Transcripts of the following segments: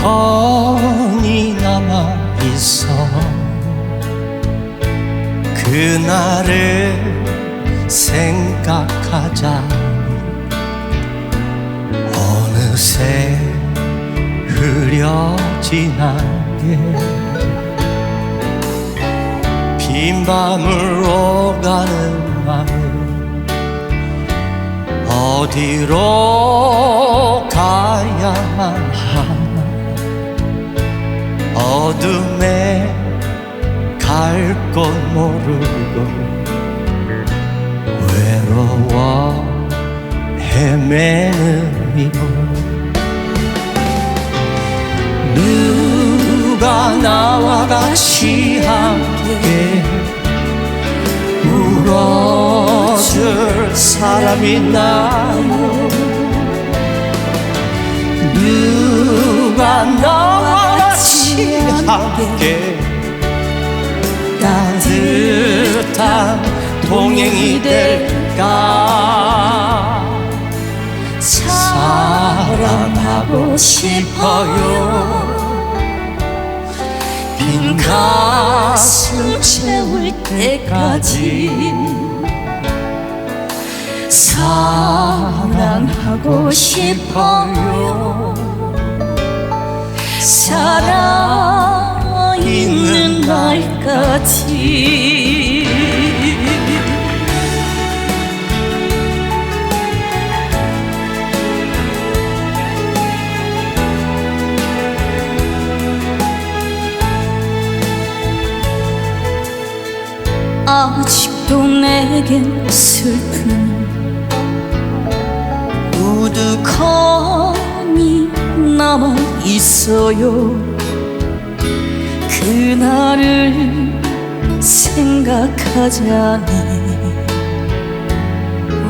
여건이 남아있어 그날을 생각하자니 어느새 흐려진 안개 빈 밤을 오가는 마음 어디로 가야만 하나 어둠에 갈 곳 모르고 외로워 헤매는 이곳 누가 나와 같이 함께 울어줄 사람 있나요 누가 나와 같이 함께 따뜻한 동행이 될까 사랑하고 싶어요 빈 가슴 채울 때까지 사랑하고 싶어요 살아있는 날까지 아직도 내겐 슬픈 우두커니 남아있어요 그날을 생각하자니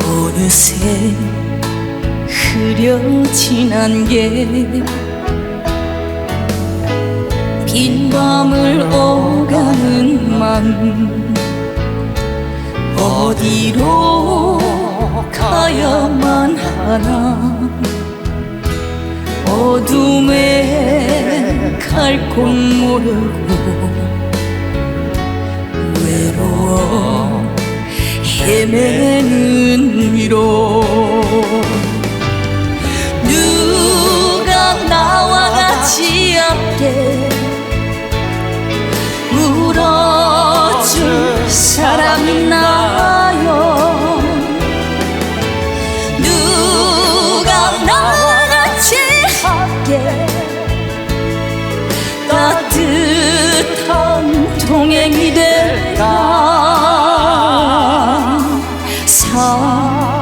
어느새 흐려진 안개 빈 밤을 오가는 맘 어디로 가야만 하나 어둠에 갈 곳 모르고 외로워 헤매는 위로 누가 나와 같이 함께 울어줄 사람 있나요 누가 나와 같이 함께 따뜻한 동행이 될까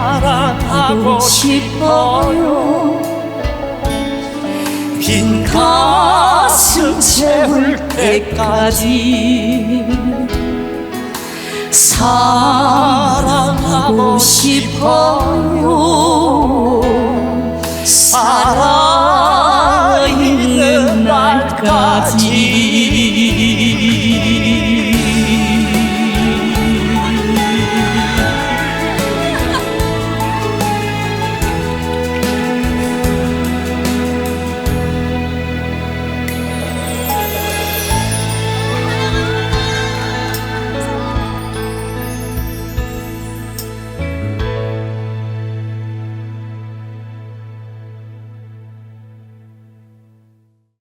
사랑하고 싶어요 빈 가슴 채울 때까지 사랑하고 싶어요